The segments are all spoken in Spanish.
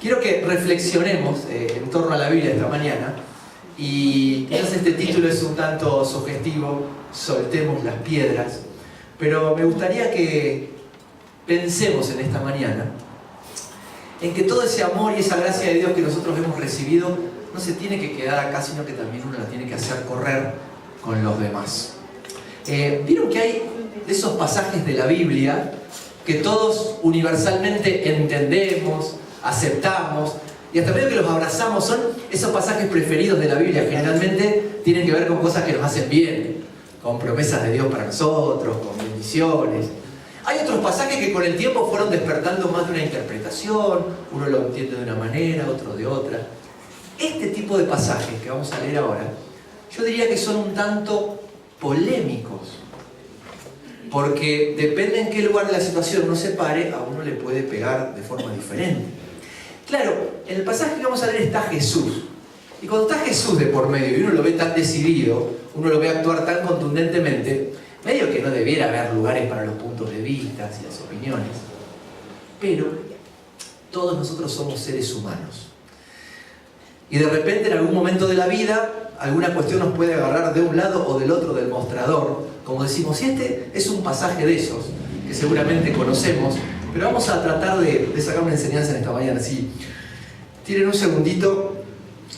Quiero que reflexionemos en torno a la Biblia esta mañana, y quizás este título es un tanto sugestivo, soltemos las piedras, pero me gustaría que pensemos en esta mañana en que todo ese amor y esa gracia de Dios que nosotros hemos recibido no se tiene que quedar acá, sino que también uno la tiene que hacer correr con los demás. ¿Vieron que hay de esos pasajes de la Biblia que todos universalmente entendemos, aceptamos y hasta medio que los abrazamos? Son esos pasajes preferidos de la Biblia. Generalmente tienen que ver con cosas que nos hacen bien, con promesas de Dios para nosotros, con bendiciones. Hay otros pasajes que con el tiempo fueron despertando más de una interpretación, uno lo entiende de una manera, otro de otra. Este tipo de pasajes que vamos a leer ahora, yo diría que son un tanto polémicos, porque depende en qué lugar de la situación uno se pare, a uno le puede pegar de forma diferente. Claro, en el pasaje que vamos a leer está Jesús, y cuando está Jesús de por medio y uno lo ve tan decidido, uno lo ve actuar tan contundentemente, medio que no debiera haber lugares para los puntos de vista y las opiniones. Pero todos nosotros somos seres humanos, y de repente en algún momento de la vida alguna cuestión nos puede agarrar de un lado o del otro del mostrador, como decimos, y este es un pasaje de esos que seguramente conocemos, pero vamos a tratar de sacar una enseñanza en esta mañana. Si tienen un segundito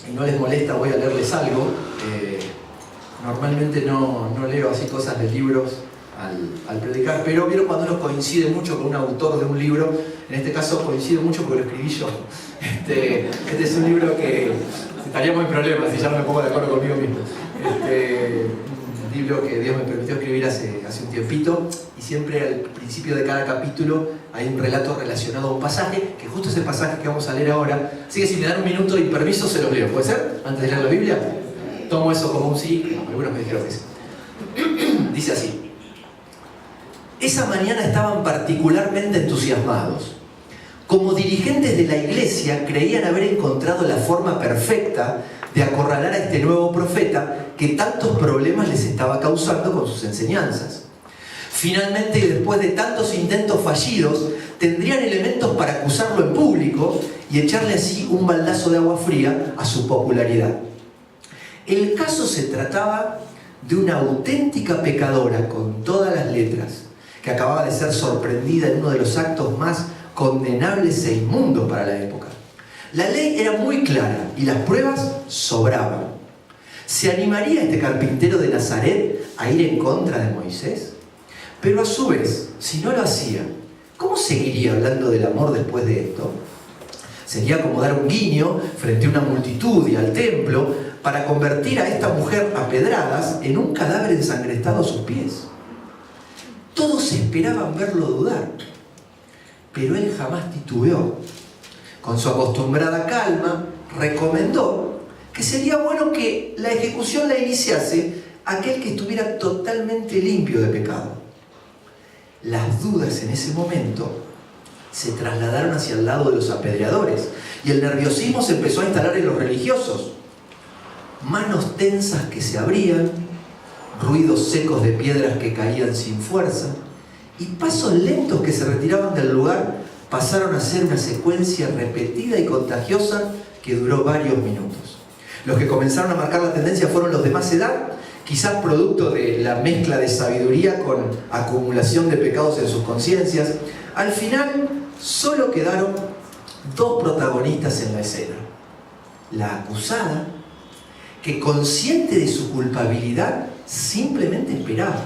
y no les molesta, voy a leerles algo. Normalmente no leo así cosas de libros al predicar, pero vieron cuando uno coincide mucho con un autor de un libro. En este caso coincido mucho porque lo escribí yo. Este es un libro que estaríamos en problemas si ya no me pongo de acuerdo conmigo mismo. Un libro que Dios me permitió escribir hace un tiempito, y siempre al principio de cada capítulo hay un relato relacionado a un pasaje, que justo es el pasaje que vamos a leer ahora. Así que si me dan un minuto y permiso se los leo, ¿puede ser? Antes de leer la Biblia. Tomo eso como un sí, algunos me dijeron que sí. Dice así: esa mañana estaban particularmente entusiasmados. Como dirigentes de la iglesia creían haber encontrado la forma perfecta de acorralar a este nuevo profeta que tantos problemas les estaba causando con sus enseñanzas. Finalmente, y después de tantos intentos fallidos, tendrían elementos para acusarlo en público y echarle así un baldazo de agua fría a su popularidad. El caso se trataba de una auténtica pecadora con todas las letras, que acababa de ser sorprendida en uno de los actos más condenables e inmundos para la época. La ley era muy clara y las pruebas sobraban. ¿Se animaría este carpintero de Nazaret a ir en contra de Moisés? Pero a su vez, si no lo hacía, ¿cómo seguiría hablando del amor después de esto? Sería como dar un guiño frente a una multitud y al templo para convertir a esta mujer a pedradas en un cadáver ensangrentado a sus pies. Todos esperaban verlo dudar, pero él jamás titubeó. Con su acostumbrada calma, recomendó que sería bueno que la ejecución la iniciase aquel que estuviera totalmente limpio de pecado. Las dudas en ese momento se trasladaron hacia el lado de los apedreadores, y el nerviosismo se empezó a instalar en los religiosos. Manos tensas que se abrían, ruidos secos de piedras que caían sin fuerza, y pasos lentos que se retiraban del lugar pasaron a ser una secuencia repetida y contagiosa que duró varios minutos. Los que comenzaron a marcar la tendencia fueron los de más edad, quizás producto de la mezcla de sabiduría con acumulación de pecados en sus conciencias. Al final solo quedaron dos protagonistas en la escena: la acusada, que consciente de su culpabilidad simplemente esperaba,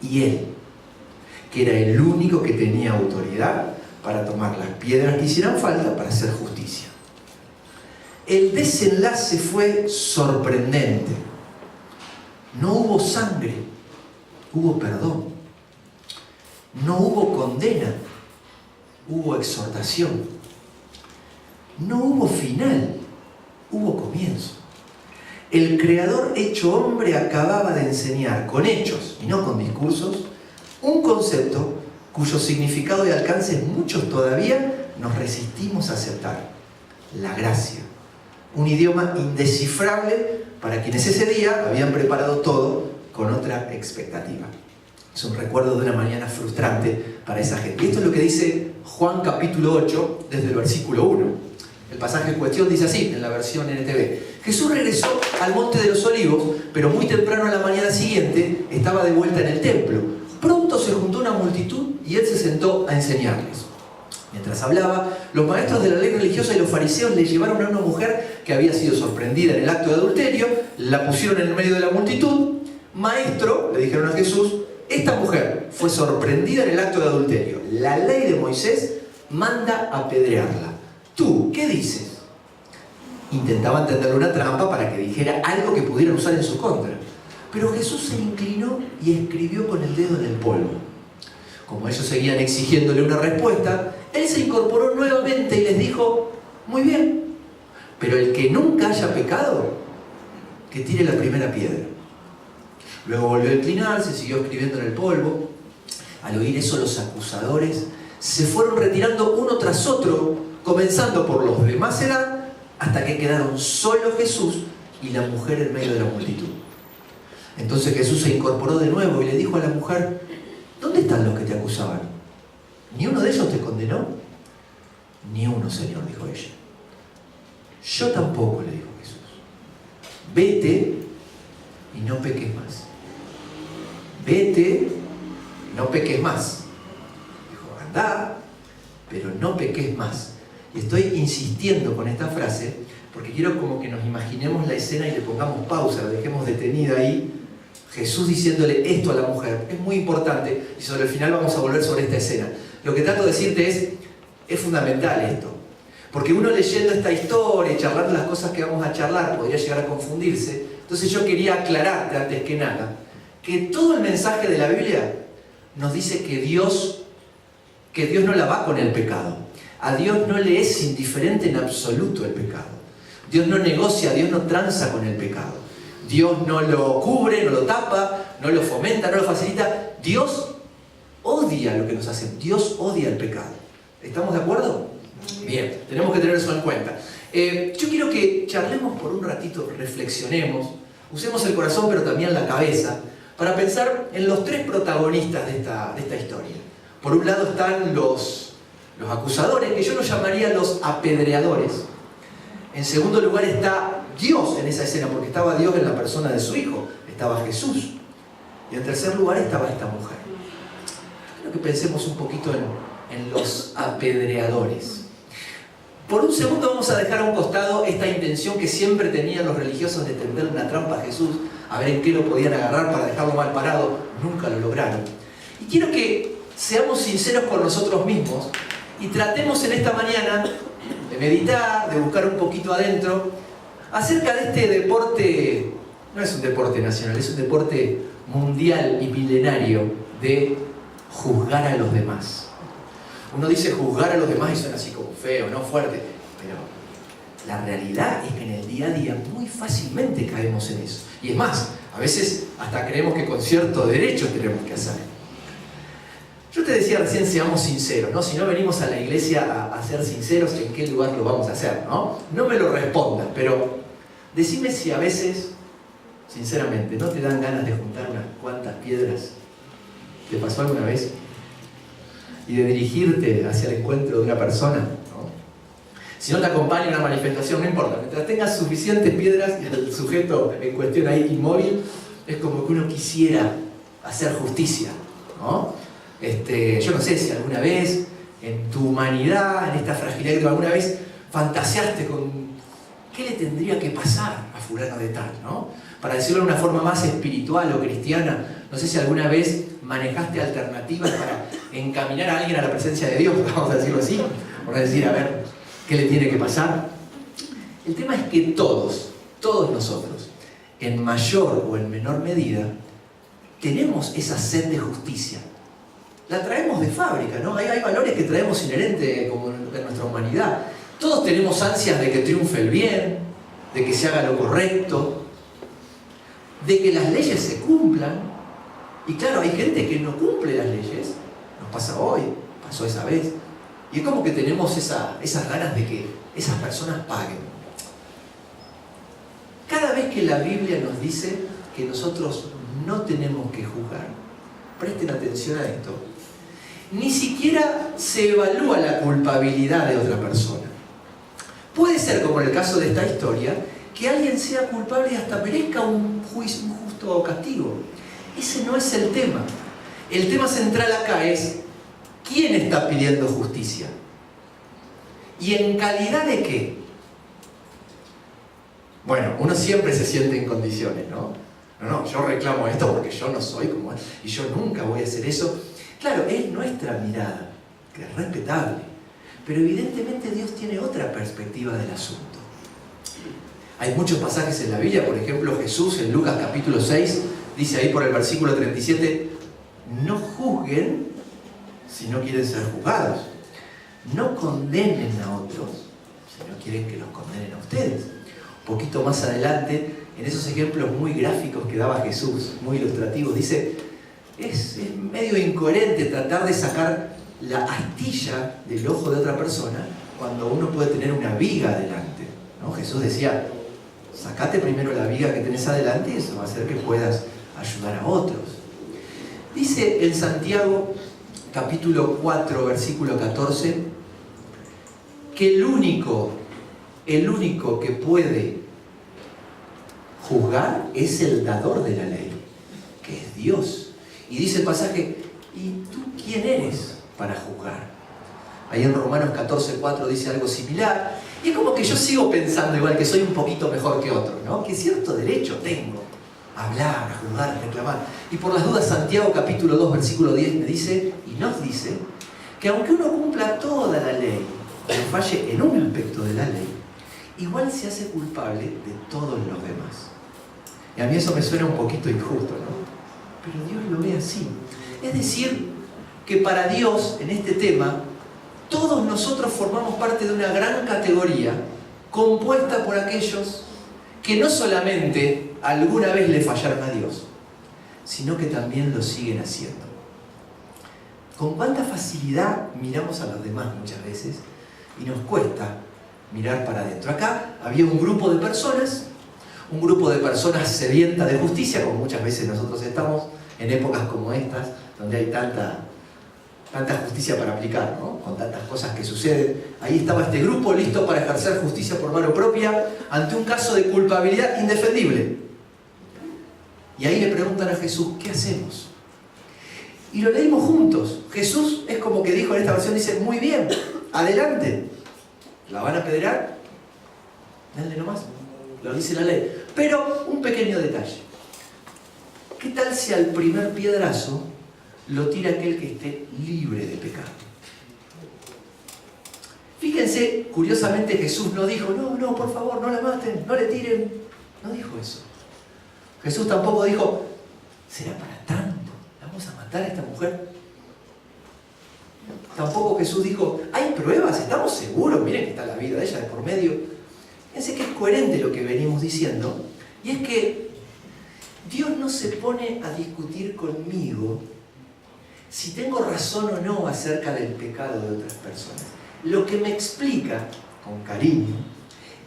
y él, que era el único que tenía autoridad para tomar las piedras que hicieran falta para hacer justicia. El desenlace fue sorprendente. No hubo sangre, hubo perdón. No hubo condena, hubo exhortación. No hubo final, hubo comienzo. El Creador hecho hombre acababa de enseñar con hechos y no con discursos un concepto cuyo significado y alcance muchos todavía nos resistimos a aceptar: la gracia. Un idioma indescifrable para quienes ese día habían preparado todo con otra expectativa. Es un recuerdo de una mañana frustrante para esa gente. Y esto es lo que dice Juan capítulo 8 desde el versículo 1. El pasaje en cuestión dice así, en la versión NTV. Jesús regresó al Monte de los Olivos, pero muy temprano a la mañana siguiente estaba de vuelta en el templo. Pronto se juntó una multitud y él se sentó a enseñarles. Mientras hablaba, los maestros de la ley religiosa y los fariseos le llevaron a una mujer que había sido sorprendida en el acto de adulterio, la pusieron en el medio de la multitud. Maestro, le dijeron a Jesús, esta mujer fue sorprendida en el acto de adulterio. La ley de Moisés manda apedrearla. ¿Tú qué dices? Intentaban tenderle una trampa para que dijera algo que pudieran usar en su contra. Pero Jesús se inclinó y escribió con el dedo en el polvo. Como ellos seguían exigiéndole una respuesta, él se incorporó nuevamente y les dijo, muy bien, pero el que nunca haya pecado, que tire la primera piedra. Luego volvió a inclinarse, siguió escribiendo en el polvo. Al oír eso, los acusadores se fueron retirando uno tras otro, comenzando por los de más edad, hasta que quedaron solo Jesús y la mujer en medio de la multitud. Entonces Jesús se incorporó de nuevo y le dijo a la mujer, ¿dónde están los que te acusaban? ¿Ni uno de ellos te condenó? Ni uno, Señor, dijo ella. Yo tampoco, le dijo Jesús. Vete y no peques más. Vete y no peques más. Dijo, andá, pero no peques más. Y estoy insistiendo con esta frase porque quiero como que nos imaginemos la escena y le pongamos pausa, la dejemos detenida ahí. Jesús diciéndole esto a la mujer. Es muy importante y sobre el final vamos a volver sobre esta escena. Lo que trato de decirte es fundamental esto. Porque uno leyendo esta historia y charlando las cosas que vamos a charlar podría llegar a confundirse. Entonces yo quería aclararte antes que nada que todo el mensaje de la Biblia nos dice que Dios no la va con el pecado. A Dios no le es indiferente en absoluto el pecado. Dios no negocia, Dios no tranza con el pecado. Dios no lo cubre, no lo tapa, no lo fomenta, no lo facilita. Dios odia lo que nos hacen. Dios odia el pecado. ¿Estamos de acuerdo? Bien, tenemos que tener eso en cuenta. Yo quiero que charlemos por un ratito, reflexionemos, usemos el corazón pero también la cabeza, para pensar en los tres protagonistas de esta historia. Por un lado están los acusadores, que yo los llamaría los apedreadores. En segundo lugar está Dios en esa escena, porque estaba Dios en la persona de su Hijo, estaba Jesús. Y en tercer lugar estaba esta mujer. Quiero que pensemos un poquito en los apedreadores. Por un segundo vamos a dejar a un costado esta intención que siempre tenían los religiosos de tender una trampa a Jesús, a ver en qué lo podían agarrar para dejarlo mal parado. Nunca lo lograron. Y quiero que seamos sinceros con nosotros mismos y tratemos en esta mañana de meditar, de buscar un poquito adentro acerca de este deporte. No es un deporte nacional, es un deporte mundial y milenario de juzgar a los demás. Uno dice juzgar a los demás y suena así como feo, no fuerte, pero la realidad es que en el día a día muy fácilmente caemos en eso. Y es más, a veces hasta creemos que con cierto derecho tenemos que hacer. Yo te decía recién, seamos sinceros, ¿no? Si no venimos a la iglesia a ser sinceros, ¿en qué lugar lo vamos a hacer, no? No me lo respondas, pero decime si a veces, sinceramente, ¿no te dan ganas de juntar unas cuantas piedras? ¿Te pasó alguna vez? Y de dirigirte hacia el encuentro de una persona, ¿no? Si no te acompaña una manifestación, no importa. Mientras tengas suficientes piedras y el sujeto en cuestión ahí inmóvil, es como que uno quisiera hacer justicia, ¿no? Yo no sé si alguna vez en tu humanidad, en esta fragilidad que tú alguna vez fantaseaste con qué le tendría que pasar a fulano de tal, ¿no? Para decirlo de una forma más espiritual o cristiana, no sé si alguna vez manejaste alternativas para encaminar a alguien a la presencia de Dios, vamos a decirlo así, por decir, a ver, ¿qué le tiene que pasar? El tema es que todos nosotros, en mayor o en menor medida, tenemos esa sed de justicia. La traemos de fábrica, ¿no? Hay valores que traemos inherentes como en nuestra humanidad. Todos tenemos ansias de que triunfe el bien, de que se haga lo correcto, de que las leyes se cumplan. Y claro, hay gente que no cumple las leyes. Nos pasa hoy, pasó esa vez. Y es como que tenemos esas ganas de que esas personas paguen. Cada vez que la Biblia nos dice que nosotros no tenemos que juzgar, presten atención a esto, ni siquiera se evalúa la culpabilidad de otra persona. Puede ser, como en el caso de esta historia, que alguien sea culpable y hasta merezca un juicio, un justo castigo. Ese no es el tema. El tema central acá es ¿quién está pidiendo justicia? ¿Y en calidad de qué? Bueno, uno siempre se siente en condiciones, ¿no? No, yo reclamo esto porque yo no soy como él y yo nunca voy a hacer eso. Claro, es nuestra mirada, que es respetable, pero evidentemente Dios tiene otra perspectiva del asunto. Hay muchos pasajes en la Biblia, por ejemplo Jesús en Lucas capítulo 6, dice ahí por el versículo 37, no juzguen si no quieren ser juzgados, no condenen a otros si no quieren que los condenen a ustedes. Un poquito más adelante, en esos ejemplos muy gráficos que daba Jesús, muy ilustrativos, dice, es medio incoherente tratar de sacar la astilla del ojo de otra persona cuando uno puede tener una viga delante, ¿no? Jesús decía, sacate primero la viga que tenés adelante y eso va a hacer que puedas ayudar a otros. Dice en Santiago capítulo 4 versículo 14 que el único que puede juzgar es el dador de la ley, que es Dios. Y dice el pasaje, ¿y tú quién eres para juzgar? Ahí en Romanos 14:4 dice algo similar. Y es como que yo sigo pensando igual que soy un poquito mejor que otros, ¿no? Que cierto derecho tengo a hablar, a juzgar, a reclamar. Y por las dudas, Santiago capítulo 2, versículo 10 me dice, y nos dice, que aunque uno cumpla toda la ley, pero falle en un aspecto de la ley, igual se hace culpable de todos los demás. Y a mí eso me suena un poquito injusto, ¿no? Pero Dios lo ve así. Es decir, que para Dios, en este tema, todos nosotros formamos parte de una gran categoría compuesta por aquellos que no solamente alguna vez le fallaron a Dios, sino que también lo siguen haciendo. Con cuánta facilidad miramos a los demás muchas veces y nos cuesta mirar para adentro. Acá había un grupo de personas sedientas de justicia, como muchas veces nosotros estamos en épocas como estas, donde hay tanta justicia para aplicar, ¿no? Con tantas cosas que suceden. Ahí estaba este grupo listo para ejercer justicia por mano propia ante un caso de culpabilidad indefendible. Y ahí le preguntan a Jesús, ¿qué hacemos? Y lo leímos juntos. Jesús es como que dijo en esta versión, dice, muy bien, adelante. ¿La van a apedrear? Dale nomás, lo dice la ley. Pero un pequeño detalle. ¿Qué tal si al primer piedrazo lo tira aquel que esté libre de pecado? Fíjense, curiosamente Jesús no dijo, no, por favor, no la maten, no le tiren. No dijo eso. Jesús tampoco dijo, ¿será para tanto? ¿Vamos a matar a esta mujer? Tampoco Jesús dijo, hay pruebas, estamos seguros, miren que está la vida de ella de por medio. Fíjense que es coherente lo que venimos diciendo, y es que Dios no se pone a discutir conmigo si tengo razón o no acerca del pecado de otras personas. Lo que me explica, con cariño,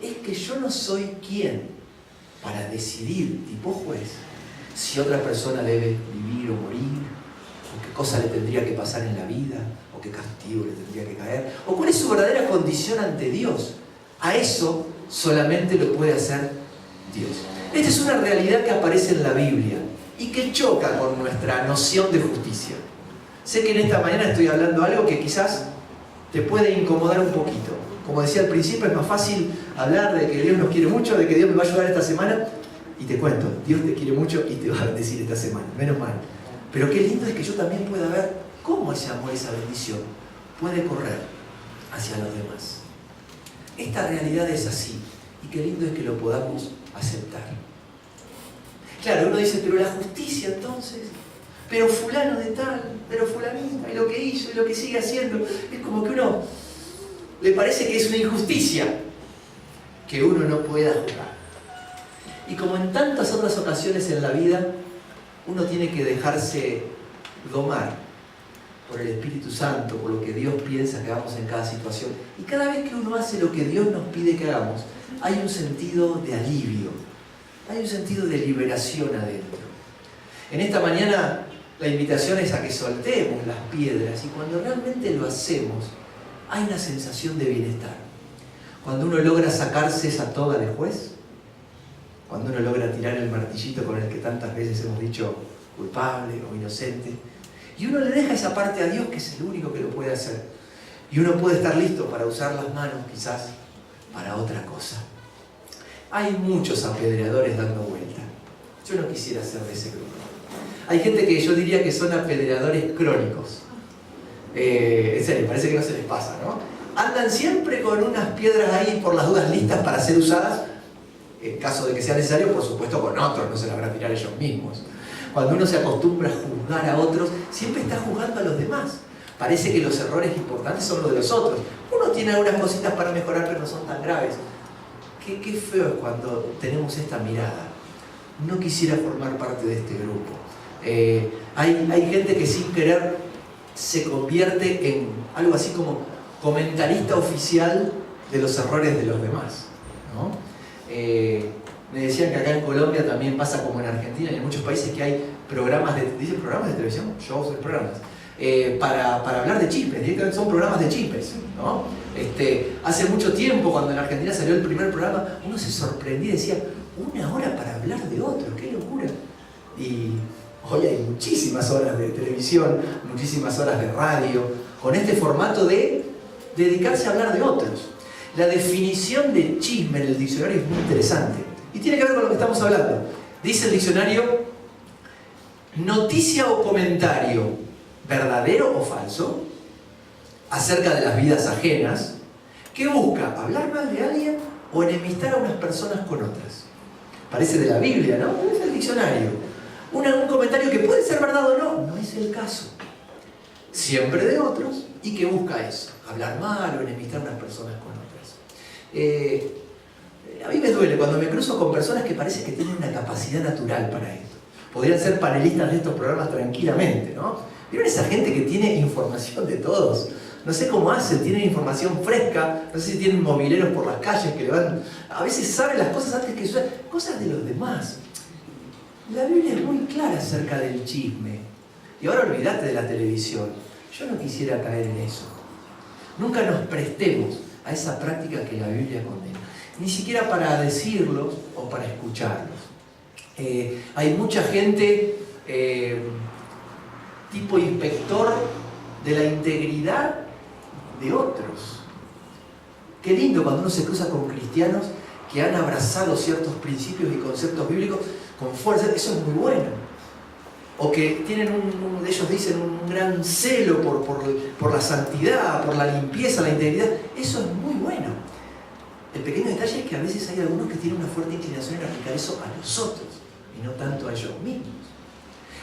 es que yo no soy quien para decidir, tipo juez, si otra persona debe vivir o morir, o qué cosa le tendría que pasar en la vida, o qué castigo le tendría que caer, o cuál es su verdadera condición ante Dios. A eso solamente lo puede hacer Dios. Esta es una realidad que aparece en la Biblia y que choca con nuestra noción de justicia. Sé que en esta mañana estoy hablando algo que quizás te puede incomodar un poquito. Como decía al principio, es más fácil hablar de que Dios nos quiere mucho, de que Dios me va a ayudar esta semana. Y te cuento, Dios te quiere mucho y te va a bendecir esta semana, menos mal. Pero qué lindo es que yo también pueda ver cómo ese amor, esa bendición puede correr hacia los demás. Esta realidad es así, y qué lindo es que lo podamos aceptar. Claro, uno dice, pero la justicia entonces, pero fulano de tal, pero fulanita, y lo que hizo, y lo que sigue haciendo, es como que uno le parece que es una injusticia que uno no pueda juzgar. Y como en tantas otras ocasiones en la vida, uno tiene que dejarse domar por el Espíritu Santo, por lo que Dios piensa que hagamos en cada situación. Y cada vez que uno hace lo que Dios nos pide que hagamos, hay un sentido de alivio, hay un sentido de liberación adentro. En esta mañana la invitación es a que soltemos las piedras y cuando realmente lo hacemos, hay una sensación de bienestar. Cuando uno logra sacarse esa toga de juez, cuando uno logra tirar el martillito con el que tantas veces hemos dicho culpable o inocente, y uno le deja esa parte a Dios, que es el único que lo puede hacer, y uno puede estar listo para usar las manos quizás para otra cosa. Hay muchos apedreadores dando vuelta. Yo no quisiera ser de ese grupo. Hay gente que yo diría que son apedreadores crónicos. En serio, parece que no se les pasa, ¿no? Andan siempre con unas piedras ahí por las dudas listas para ser usadas, en caso de que sea necesario, por supuesto con otros, no se las van a tirar ellos mismos. Cuando uno se acostumbra a juzgar a otros, siempre está juzgando a los demás. Parece que los errores importantes son los de los otros. Uno tiene algunas cositas para mejorar, pero no son tan graves. Qué feo es cuando tenemos esta mirada. No quisiera formar parte de este grupo. Hay gente que sin querer se convierte en algo así como comentarista oficial de los errores de los demás, ¿no? Me decían que acá en Colombia también pasa como en Argentina y en muchos países que hay programas de televisión, shows de programas, para hablar de chismes, directamente son programas de chismes, ¿no? Hace mucho tiempo, cuando en Argentina salió el primer programa, uno se sorprendía y decía, 1 hora para hablar de otro, qué locura. Y hoy hay muchísimas horas de televisión, muchísimas horas de radio, con este formato de dedicarse a hablar de otros. La definición de chisme en el diccionario es muy interesante y tiene que ver con lo que estamos hablando. Dice el diccionario, noticia o comentario verdadero o falso acerca de las vidas ajenas que busca hablar mal de alguien o enemistar a unas personas con otras. Parece de la Biblia, ¿no? Es el diccionario. Un comentario que puede ser verdad o no, no es el caso. Siempre de otros y que busca eso, hablar mal o enemistar a unas personas con otras. A mí me duele cuando me cruzo con personas que parece que tienen una capacidad natural para esto. Podrían ser panelistas de estos programas tranquilamente, ¿no? ¿Vieron esa gente que tiene información de todos? No sé cómo hacen, tienen información fresca, no sé si tienen mobileros por las calles que le van... A veces saben las cosas antes que suenan, cosas de los demás. La Biblia es muy clara acerca del chisme. Y ahora olvídate de la televisión. Yo no quisiera caer en eso. Nunca nos prestemos a esa práctica que la Biblia condena. Ni siquiera para decirlos o para escucharlos. Hay mucha gente tipo inspector de la integridad de otros. Qué lindo cuando uno se cruza con cristianos que han abrazado ciertos principios y conceptos bíblicos con fuerza. Eso es muy bueno. O que tienen ellos dicen un gran celo por la santidad, por la limpieza, la integridad. Eso es muy bueno. El pequeño detalle es que a veces hay algunos que tienen una fuerte inclinación en aplicar eso a los otros y no tanto a ellos mismos.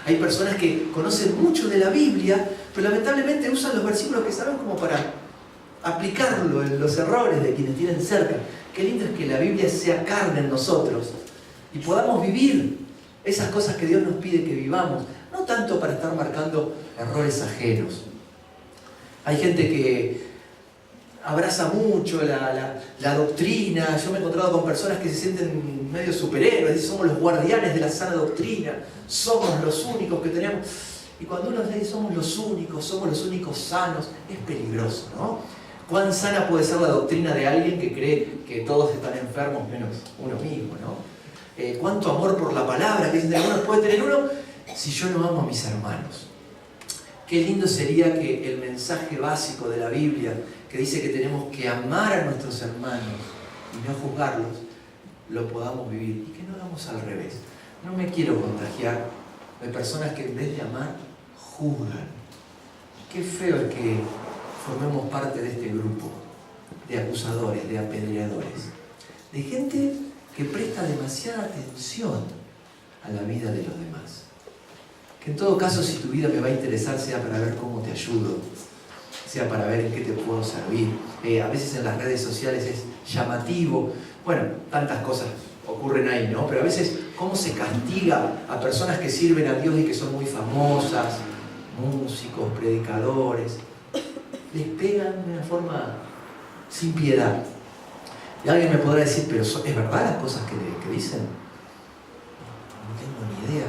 Hay personas que conocen mucho de la Biblia, pero lamentablemente usan los versículos que saben como para aplicarlo en los errores de quienes tienen cerca. Qué lindo es que la Biblia sea carne en nosotros y podamos vivir esas cosas que Dios nos pide que vivamos, no tanto para estar marcando errores ajenos. Hay gente que abraza mucho la doctrina. Yo me he encontrado con personas que se sienten medio superhéroes, dicen, somos los guardianes de la sana doctrina, somos los únicos que tenemos. Y cuando uno dice somos los únicos sanos, es peligroso, ¿no? ¿Cuán sana puede ser la doctrina de alguien que cree que todos están enfermos menos uno mismo, ¿no? Cuánto amor por la palabra que puede tener uno si yo no amo a mis hermanos. Qué lindo sería que el mensaje básico de la Biblia, que dice que tenemos que amar a nuestros hermanos y no juzgarlos, lo podamos vivir y que no hagamos al revés. No me quiero contagiar de personas que en vez de amar, juzgan. Qué feo es que formemos parte de este grupo de acusadores, de apedreadores, de gente que presta demasiada atención a la vida de los demás. Que en todo caso, si tu vida me va a interesar, sea para ver cómo te ayudo, sea para ver en qué te puedo servir. A veces en las redes sociales es llamativo. Bueno, tantas cosas ocurren ahí, ¿no? Pero a veces cómo se castiga a personas que sirven a Dios y que son muy famosas, músicos, predicadores. Les pegan de una forma sin piedad. Y alguien me podrá decir, pero ¿es verdad las cosas que dicen? No tengo ni idea,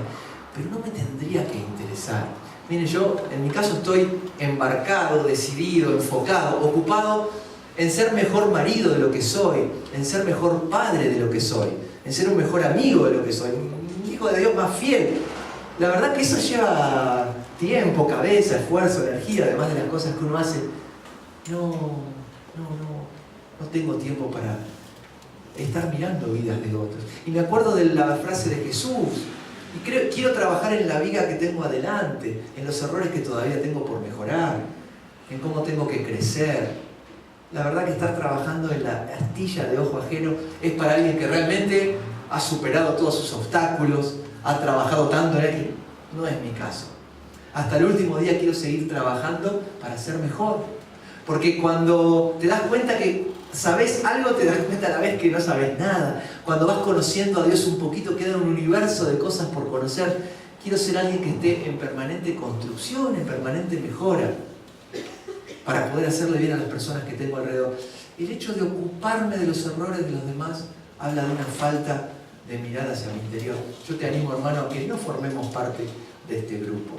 pero no me tendría que interesar. Miren, yo en mi caso estoy embarcado, decidido, enfocado, ocupado en ser mejor marido de lo que soy, en ser mejor padre de lo que soy, en ser un mejor amigo de lo que soy, un hijo de Dios más fiel. La verdad que eso lleva tiempo, cabeza, esfuerzo, energía, además de las cosas que uno hace. No tengo tiempo para estar mirando vidas de otros. Y me acuerdo de la frase de Jesús, y quiero trabajar en la vida que tengo adelante, en los errores que todavía tengo por mejorar, en cómo tengo que crecer. La verdad que estar trabajando en la astilla de ojo ajeno es para alguien que realmente ha superado todos sus obstáculos, ha trabajado tanto en él, que no es mi caso. Hasta el último día quiero seguir trabajando para ser mejor. Porque cuando te das cuenta que sabes algo, te das cuenta a la vez que no sabes nada. Cuando vas conociendo a Dios un poquito, queda un universo de cosas por conocer. Quiero ser alguien que esté en permanente construcción, en permanente mejora, para poder hacerle bien a las personas que tengo alrededor. El hecho de ocuparme de los errores de los demás habla de una falta de mirada hacia mi interior. Yo te animo, hermano, a que no formemos parte de este grupo.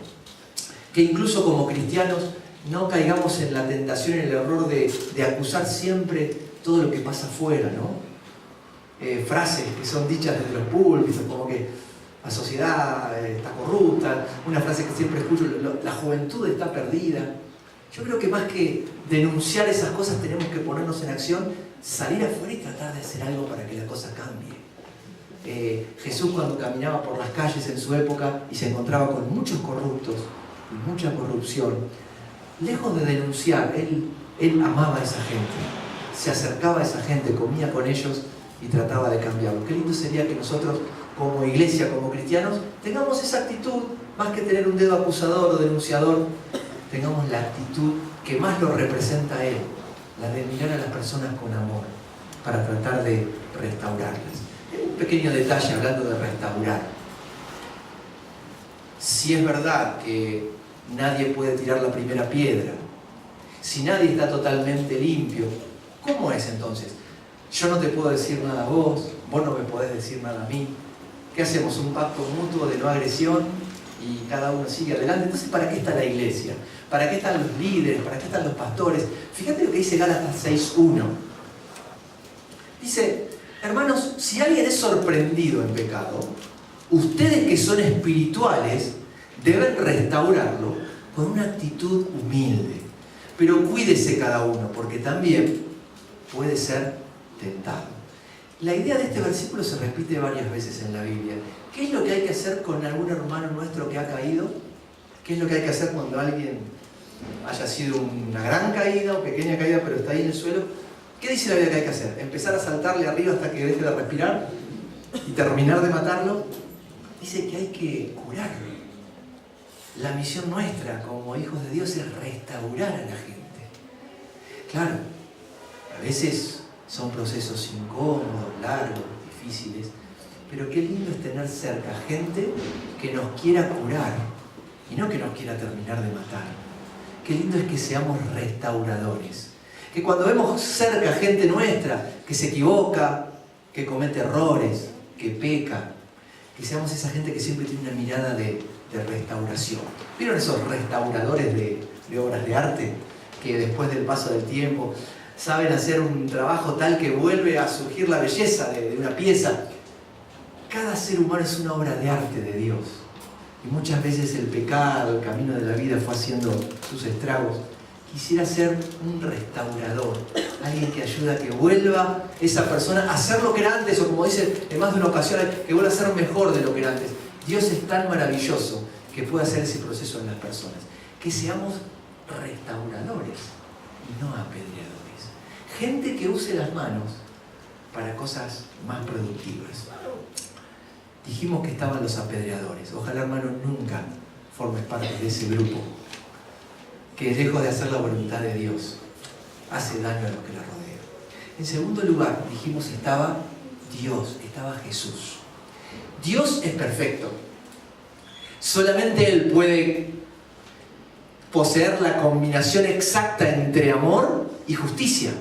Que incluso como cristianos no caigamos en la tentación, en el error de acusar siempre todo lo que pasa afuera, ¿no? Frases que son dichas desde los púlpitos, como que la sociedad está corrupta, una frase que siempre escucho, la juventud está perdida. Yo creo que más que denunciar esas cosas tenemos que ponernos en acción, salir afuera y tratar de hacer algo para que la cosa cambie. Jesús, cuando caminaba por las calles en su época y se encontraba con muchos corruptos y mucha corrupción, lejos de denunciar, él amaba a esa gente, se acercaba a esa gente, comía con ellos y trataba de cambiarlo. Qué lindo sería que nosotros, como iglesia, como cristianos, tengamos esa actitud, más que tener un dedo acusador o denunciador, tengamos la actitud que más lo representa a Él, la de mirar a las personas con amor, para tratar de restaurarlas. Un pequeño detalle hablando de restaurar. Si es verdad que nadie puede tirar la primera piedra, si nadie está totalmente limpio, ¿cómo es entonces? Yo no te puedo decir nada a vos, vos no me podés decir nada a mí. ¿Qué hacemos? Un pacto mutuo de no agresión y cada uno sigue adelante. Entonces, ¿para qué está la iglesia? ¿Para qué están los líderes? ¿Para qué están los pastores? Fíjate lo que dice Gálatas 6:1. Dice: hermanos, si alguien es sorprendido en pecado, ustedes que son espirituales deben restaurarlo con una actitud humilde. Pero cuídese cada uno, porque también puede ser tentado. La idea de este versículo se repite varias veces en la Biblia. ¿Qué es lo que hay que hacer con algún hermano nuestro que ha caído? ¿Qué es lo que hay que hacer cuando alguien haya sido una gran caída o pequeña caída, pero está ahí en el suelo? ¿Qué dice la Biblia que hay que hacer? ¿Empezar a saltarle arriba hasta que deje de respirar y terminar de matarlo? Dice que hay que curarlo. La misión nuestra como hijos de Dios es restaurar a la gente. Claro, a veces son procesos incómodos, largos, difíciles, pero qué lindo es tener cerca gente que nos quiera curar y no que nos quiera terminar de matar. Qué lindo es que seamos restauradores. Que cuando vemos cerca gente nuestra que se equivoca, que comete errores, que peca, que seamos esa gente que siempre tiene una mirada de restauración. ¿Vieron esos restauradores de obras de arte que después del paso del tiempo saben hacer un trabajo tal que vuelve a surgir la belleza de una pieza? Cada ser humano es una obra de arte de Dios. Y muchas veces el pecado, el camino de la vida fue haciendo sus estragos. Quisiera ser un restaurador, alguien que ayuda a que vuelva esa persona a ser lo que era antes, o como dice en más de una ocasión, que vuelva a ser mejor de lo que era antes. Dios es tan maravilloso que puede hacer ese proceso en las personas. Que seamos restauradores y no apedreadores. Gente que use las manos para cosas más productivas. Dijimos que estaban los apedreadores. Ojalá, hermano, nunca formes parte de ese grupo que lejos de hacer la voluntad de Dios hace daño a los que la rodean. En segundo lugar, dijimos, estaba Dios, estaba Jesús. Dios es perfecto. Solamente Él puede poseer la combinación exacta entre amor y justicia.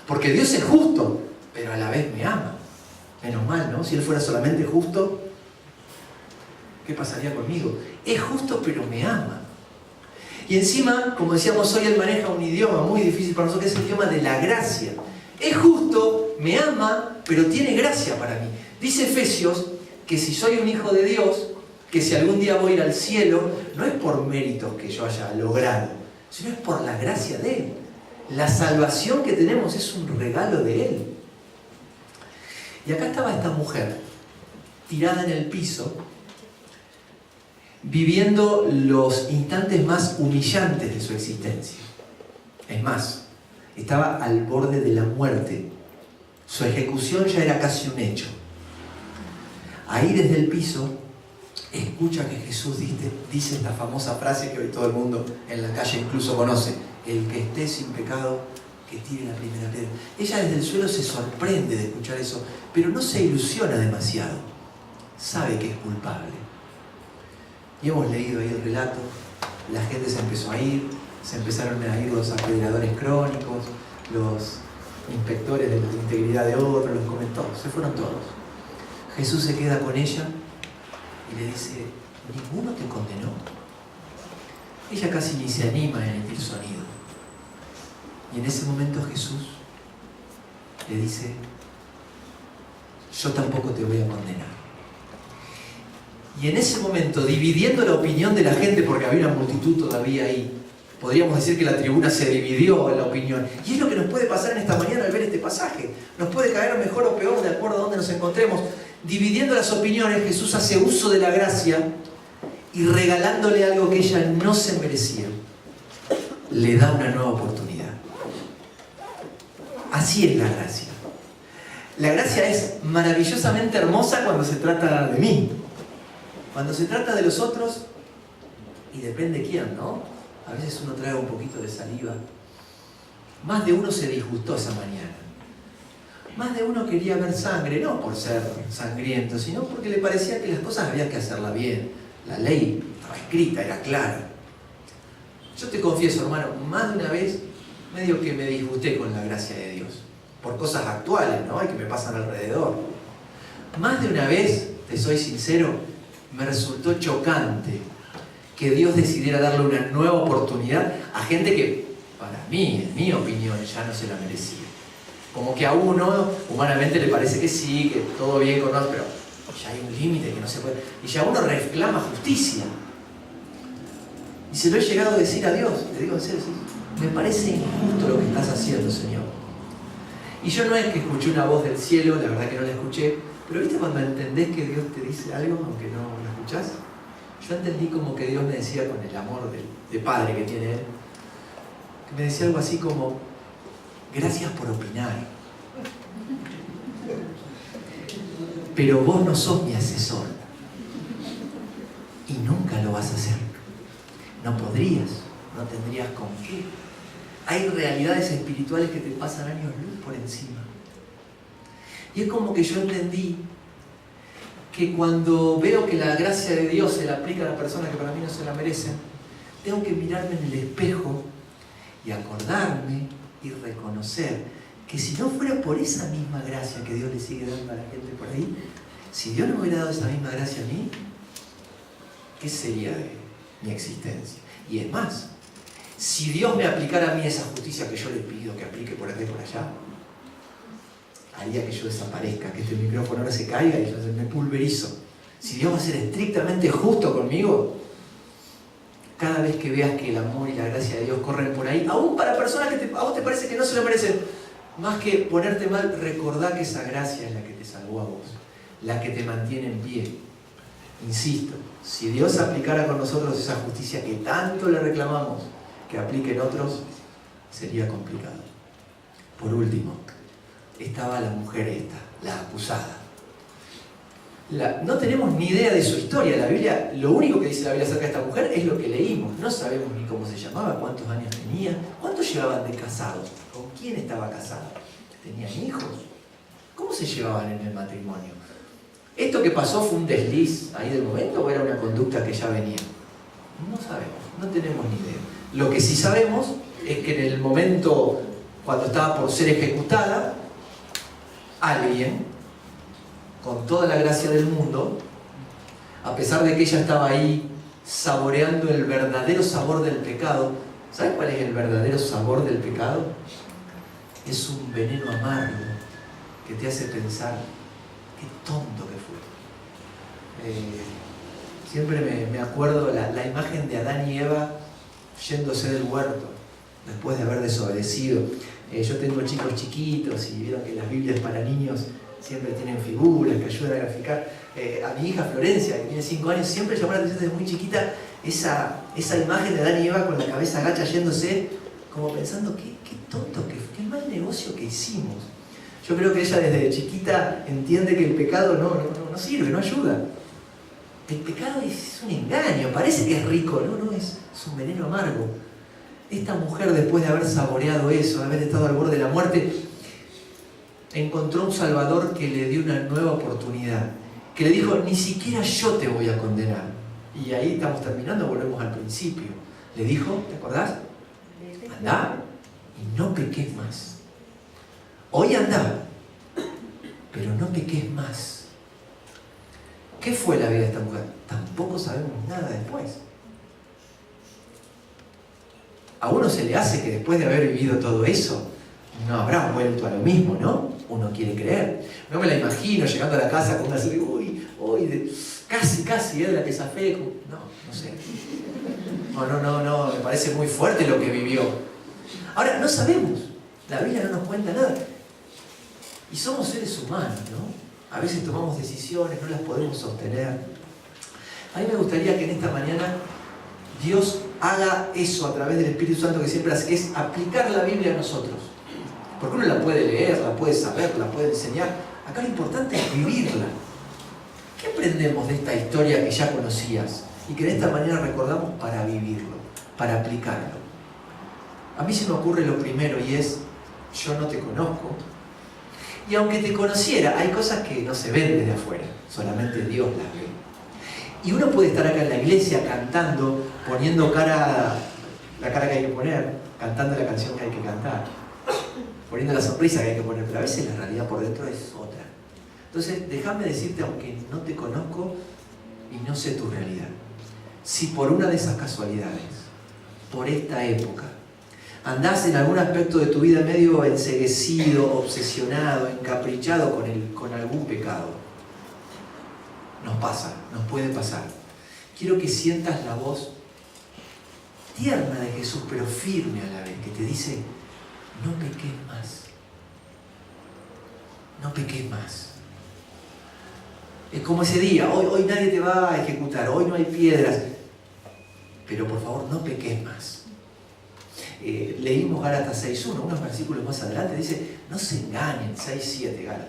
Porque Dios es justo, pero a la vez me ama. Menos mal, ¿no? Si Él fuera solamente justo, ¿qué pasaría conmigo? Es justo, pero me ama. Y encima, como decíamos hoy, Él maneja un idioma muy difícil para nosotros, que es el idioma de la gracia. Es justo, me ama, pero tiene gracia para mí. Dice Efesios que si soy un hijo de Dios, que si algún día voy a ir al cielo, no es por méritos que yo haya logrado, sino es por la gracia de Él. La salvación que tenemos es un regalo de Él. Y acá estaba esta mujer, tirada en el piso, viviendo los instantes más humillantes de su existencia. Es más, estaba al borde de la muerte. Su ejecución ya era casi un hecho. Ahí desde el piso, escucha que Jesús dice esta famosa frase que hoy todo el mundo en la calle incluso conoce: el que esté sin pecado, que tire la primera piedra. Ella desde el suelo se sorprende de escuchar eso, pero no se ilusiona demasiado. Sabe que es culpable. Y hemos leído ahí el relato, la gente se empezó a ir, se empezaron a ir los apedreadores crónicos, los inspectores de la integridad de otros, los comentó, se fueron todos. Jesús se queda con ella y le dice: ¿ninguno te condenó? Ella casi ni se anima a emitir sonido. Y en ese momento Jesús le dice: yo tampoco te voy a condenar. Y en ese momento, dividiendo la opinión de la gente, porque había una multitud todavía ahí, podríamos decir que la tribuna se dividió en la opinión. Y es lo que nos puede pasar en esta mañana al ver este pasaje. Nos puede caer mejor o peor de acuerdo a dónde nos encontremos. Dividiendo las opiniones, Jesús hace uso de la gracia y regalándole algo que ella no se merecía, le da una nueva oportunidad. Así es la gracia. La gracia es maravillosamente hermosa cuando se trata de mí. Cuando se trata de los otros, y depende quién, ¿no? A veces uno trae un poquito de saliva. Más de uno se disgustó esa mañana. Más de uno quería ver sangre, no por ser sangriento, sino porque le parecía que las cosas había que hacerlas bien. La ley estaba escrita, era clara. Yo te confieso, hermano, más de una vez medio que me disgusté con la gracia de Dios. Por cosas actuales, ¿no? Y que me pasan alrededor. Más de una vez, te soy sincero, me resultó chocante que Dios decidiera darle una nueva oportunidad a gente que, para mí, en mi opinión, ya no se la merecía. Como que a uno, humanamente, le parece que sí, que todo bien con nosotros, pero ya hay un límite que no se puede. Y ya uno reclama justicia. Y se lo he llegado a decir a Dios. Le digo, en serio, me parece injusto lo que estás haciendo, Señor. Y yo no es que escuché una voz del cielo, la verdad que no la escuché, pero ¿viste cuando entendés que Dios te dice algo, aunque no lo escuchás? Yo entendí como que Dios me decía, con el amor de padre que tiene Él, que me decía algo así como: gracias por opinar, pero vos no sos mi asesor y nunca lo vas a hacer. No podrías, no tendrías con qué. Hay realidades espirituales que te pasan años luz por encima. Y es como que yo entendí que cuando veo que la gracia de Dios se la aplica a las personas que para mí no se la merecen, tengo que mirarme en el espejo y acordarme y reconocer que si no fuera por esa misma gracia que Dios le sigue dando a la gente por ahí, si Dios no me hubiera dado esa misma gracia a mí, ¿qué sería de mi existencia? Y es más, si Dios me aplicara a mí esa justicia que yo le pido que aplique por acá y por allá, haría que yo desaparezca, que este micrófono ahora se caiga y yo me pulverizo. Si Dios va a ser estrictamente justo conmigo, cada vez que veas que el amor y la gracia de Dios corren por ahí, aún para personas que a vos te parece que no se lo merecen, más que ponerte mal, recordá que esa gracia es la que te salvó a vos, la que te mantiene en pie. Insisto, si Dios aplicara con nosotros esa justicia que tanto le reclamamos que aplique en otros, sería complicado. Por último, estaba la mujer esta, la acusada. No tenemos ni idea de su historia. La Biblia, lo único que dice la Biblia acerca de esta mujer es lo que leímos. No sabemos ni cómo se llamaba, cuántos años tenía, cuántos llevaban de casados, con quién estaba casada, tenían hijos, cómo se llevaban en el matrimonio. ¿Esto que pasó fue un desliz ahí del momento o era una conducta que ya venía? No sabemos, no tenemos ni idea. Lo que sí sabemos es que en el momento cuando estaba por ser ejecutada, alguien, con toda la gracia del mundo, a pesar de que ella estaba ahí saboreando el verdadero sabor del pecado. ¿Sabes cuál es el verdadero sabor del pecado? Es un veneno amargo que te hace pensar, qué tonto que fue. Siempre me acuerdo la imagen de Adán y Eva yéndose del huerto después de haber desobedecido. Yo tengo chicos chiquitos y vieron que las Biblias para niños siempre tienen figuras que ayudan a graficar. A mi hija Florencia, que tiene 5 años, siempre llamó la atención desde muy chiquita esa imagen de Adán y Eva con la cabeza agacha yéndose, como pensando, qué tonto, qué mal negocio que hicimos. Yo creo que ella desde chiquita entiende que el pecado no sirve, no ayuda. El pecado es un engaño, parece que es rico, no, es un veneno amargo. Esta mujer, después de haber saboreado eso, de haber estado al borde de la muerte, encontró un Salvador que le dio una nueva oportunidad, que le dijo, ni siquiera yo te voy a condenar. Y ahí estamos terminando, volvemos al principio. Le dijo, ¿te acordás? Andá y no peques más. Hoy andá, pero no peques más. ¿Qué fue la vida de esta mujer? Tampoco sabemos nada después. A uno se le hace que después de haber vivido todo eso, no habrá vuelto a lo mismo, ¿no? Uno quiere creer. No me la imagino llegando a la casa con una así, casi, de la que zafé. No sé. No, me parece muy fuerte lo que vivió. Ahora, no sabemos. La Biblia no nos cuenta nada. Y somos seres humanos, ¿no? A veces tomamos decisiones, no las podemos sostener. A mí me gustaría que en esta mañana Dios haga eso a través del Espíritu Santo que siempre hace, que es aplicar la Biblia a nosotros. Porque uno la puede leer, la puede saber, la puede enseñar. Acá lo importante es vivirla. ¿Qué aprendemos de esta historia que ya conocías y que de esta manera recordamos para vivirlo, para aplicarlo? A mí se me ocurre lo primero y es, yo no te conozco. Y aunque te conociera, hay cosas que no se ven desde afuera, solamente Dios las ve. Y uno puede estar acá en la iglesia cantando, poniendo la cara que hay que poner, cantando la canción que hay que cantar, poniendo la sonrisa que hay que poner, pero a veces la realidad por dentro es otra. Entonces, déjame decirte, aunque no te conozco y no sé tu realidad, si por una de esas casualidades, por esta época, andás en algún aspecto de tu vida medio enceguecido, obsesionado, encaprichado con algún pecado, nos puede pasar. Quiero que sientas la voz tierna de Jesús, pero firme a la vez, que te dice, no peques más. No peques más. Es como ese día, hoy nadie te va a ejecutar, hoy no hay piedras, pero por favor no peques más. Leímos Gálatas 6.1, unos versículos más adelante, dice, no se engañen, 6.7 Gálatas,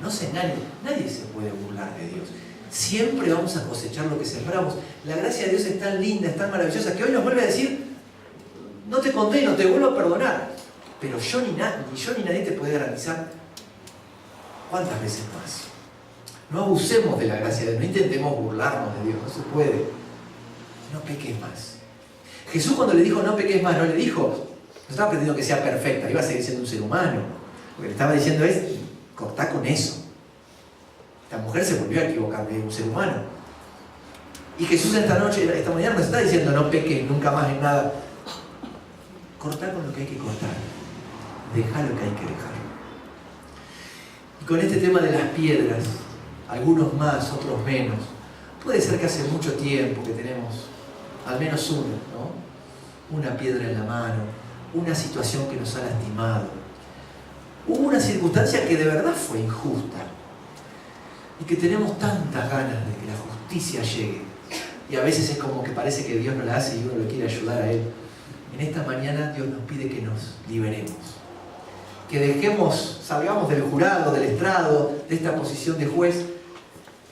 no se engañen, nadie se puede burlar de Dios. Siempre vamos a cosechar lo que sembramos. La gracia de Dios es tan linda, es tan maravillosa, que hoy nos vuelve a decir, no te condeno, te vuelvo a perdonar. Pero ni yo ni nadie te puede garantizar cuántas veces más. No abusemos de la gracia de Dios, no intentemos burlarnos de Dios, no se puede. No peques más. Jesús cuando le dijo no peques más, no le dijo, no estaba pretendiendo que sea perfecta, iba a seguir siendo un ser humano. Lo que le estaba diciendo es, cortá con eso. Esta mujer se volvió a equivocar, de un ser humano. Y Jesús esta mañana nos está diciendo no peques nunca más en nada. Cortá con lo que hay que cortar. Dejá lo que hay que dejar. Y con este tema de las piedras, algunos más, otros menos, puede ser que hace mucho tiempo que tenemos al menos uno, ¿no? Una piedra en la mano, una situación que nos ha lastimado, hubo una circunstancia que de verdad fue injusta y que tenemos tantas ganas de que la justicia llegue y a veces es como que parece que Dios no la hace y uno lo quiere ayudar a Él. En esta mañana Dios nos pide que nos liberemos, que salgamos del jurado, del estrado, de esta posición de juez,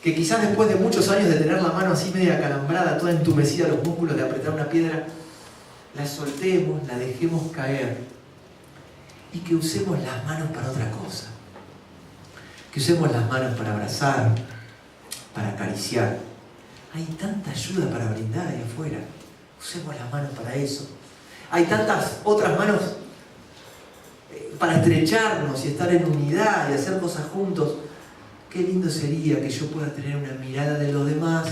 que quizás después de muchos años de tener la mano así media acalambrada, toda entumecida, los músculos de apretar una piedra, la soltemos, la dejemos caer y que usemos las manos para otra cosa. Que usemos las manos para abrazar, para acariciar. Hay tanta ayuda para brindar ahí afuera. Usemos las manos para eso. Hay tantas otras manos para estrecharnos y estar en unidad y hacer cosas juntos. Qué lindo sería que yo pueda tener una mirada de los demás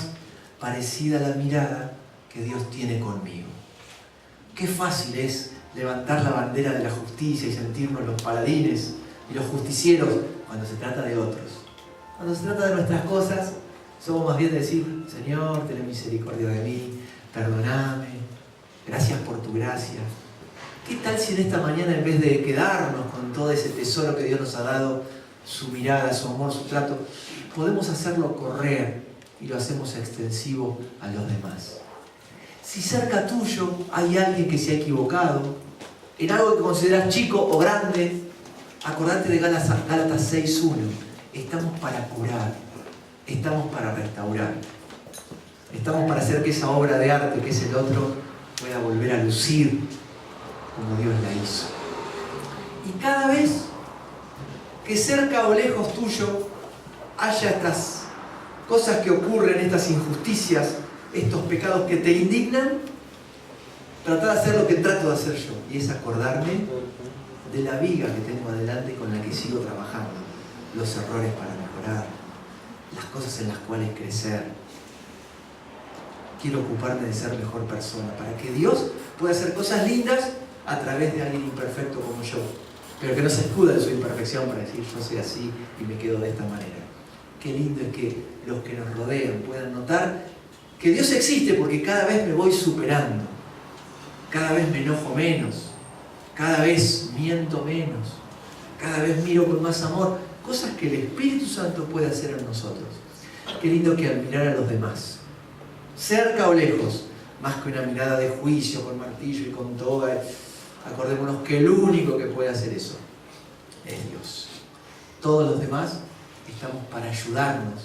parecida a la mirada que Dios tiene conmigo. Qué fácil es levantar la bandera de la justicia y sentirnos los paladines y los justicieros cuando se trata de otros. Cuando se trata de nuestras cosas, somos más bien decir: Señor, ten misericordia de mí, perdóname, gracias por tu gracia. ¿Qué tal si en esta mañana, en vez de quedarnos con todo ese tesoro que Dios nos ha dado, su mirada, su amor, su trato, podemos hacerlo correr y lo hacemos extensivo a los demás? Si cerca tuyo hay alguien que se ha equivocado en algo que consideras chico o grande, acordate de Gálatas 6:1. Estamos para curar, estamos para restaurar, estamos para hacer que esa obra de arte que es el otro pueda volver a lucir como Dios la hizo. Y cada vez que cerca o lejos tuyo haya estas cosas que ocurren, estas injusticias, estos pecados que te indignan, trata de hacer lo que trato de hacer yo, y es acordarme de la viga que tengo adelante con la que sigo trabajando, los errores para mejorar, las cosas en las cuales crecer. Quiero ocuparme de ser mejor persona, para que Dios pueda hacer cosas lindas a través de alguien imperfecto como yo, pero que no se escuda de su imperfección para decir: yo soy así y me quedo de esta manera. Qué lindo es que los que nos rodean puedan notar que Dios existe, porque cada vez me voy superando, cada vez me enojo menos, cada vez miento menos, cada vez miro con más amor, cosas que el Espíritu Santo puede hacer en nosotros. Qué lindo que al mirar a los demás, cerca o lejos, más que una mirada de juicio con martillo y con toga, acordémonos que el único que puede hacer eso es Dios. Todos los demás estamos para ayudarnos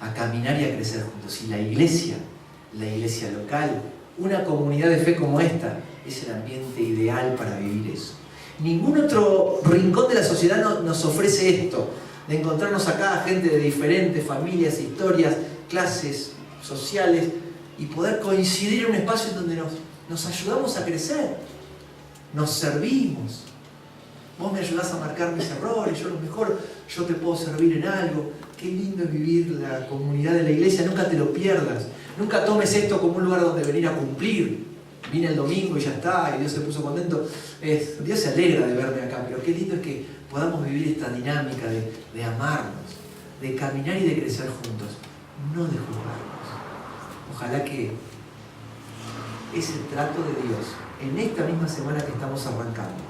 a caminar y a crecer juntos. Y la iglesia local, una comunidad de fe como esta, es el ambiente ideal para vivir eso. Ningún otro rincón de la sociedad nos ofrece esto, de encontrarnos acá gente de diferentes familias, historias, clases sociales, y poder coincidir en un espacio en donde nos ayudamos a crecer, nos servimos. Vos me ayudás a marcar mis errores, yo a lo mejor yo te puedo servir en algo. Qué lindo es vivir la comunidad de la iglesia, nunca te lo pierdas. Nunca tomes esto como un lugar donde venir a cumplir. Vine el domingo y ya está, y Dios se puso contento. Dios se alegra de verme acá, pero qué lindo es que podamos vivir esta dinámica de amarnos, de caminar y de crecer juntos, no de juzgarnos. Ojalá que ese trato de Dios, en esta misma semana que estamos arrancando,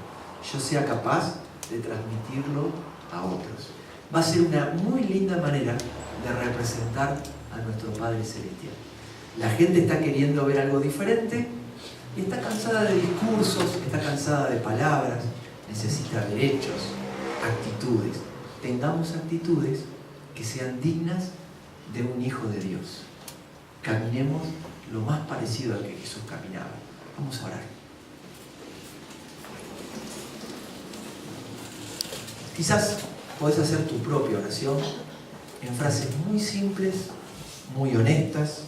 yo sea capaz de transmitirlo a otros. Va a ser una muy linda manera de representar a nuestro Padre Celestial. La gente está queriendo ver algo diferente y está cansada de discursos, está cansada de palabras, necesita derechos, actitudes. Tengamos actitudes que sean dignas de un hijo de Dios. Caminemos lo más parecido a que Jesús caminaba. Vamos a orar. Quizás podés hacer tu propia oración en frases muy simples, muy honestas,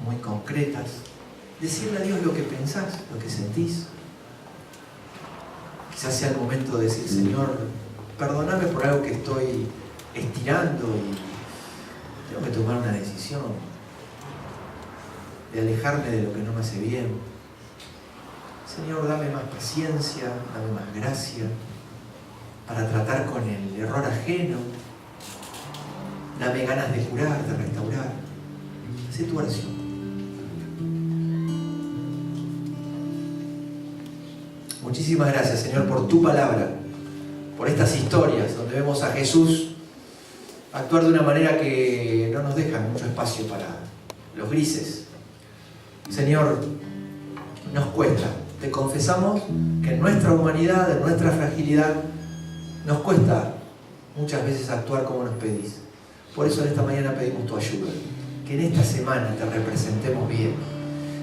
muy concretas. Decirle a Dios lo que pensás, lo que sentís. Quizás sea el momento de decir: Señor, perdóname por algo que estoy estirando y tengo que tomar una decisión de alejarme de lo que no me hace bien. Señor, dame más paciencia, dame más gracia para tratar con el error ajeno. Dame ganas de curar, de restaurar. Hacé tu oración. Muchísimas gracias, Señor, por tu palabra, por estas historias donde vemos a Jesús actuar de una manera que no nos deja mucho espacio para los grises. Señor, nos cuesta. Te confesamos que en nuestra humanidad, en nuestra fragilidad, nos cuesta muchas veces actuar como nos pedís. Por eso en esta mañana pedimos tu ayuda. Que en esta semana te representemos bien.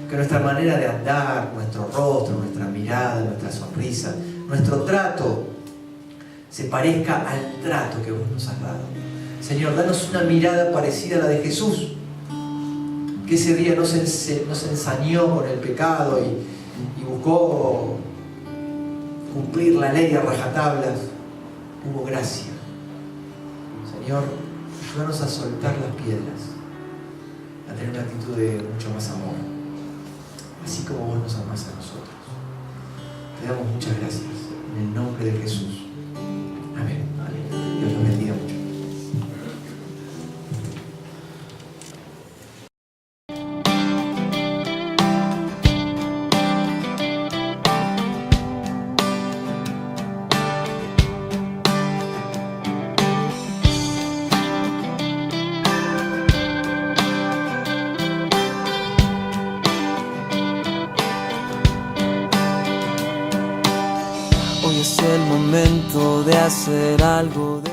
Que nuestra manera de andar, nuestro rostro, nuestra mirada, nuestra sonrisa, nuestro trato, se parezca al trato que vos nos has dado. Señor, danos una mirada parecida a la de Jesús, que ese día no se ensañó con el pecado y buscó cumplir la ley a rajatablas. Hubo gracia. Señor, ayúdanos a soltar las piedras a tener una actitud de mucho más amor, así como vos nos amás a nosotros. Te damos muchas gracias, en el nombre de Jesús. Amén. Dios los bendiga mucho. Hoy es el momento de hacer algo.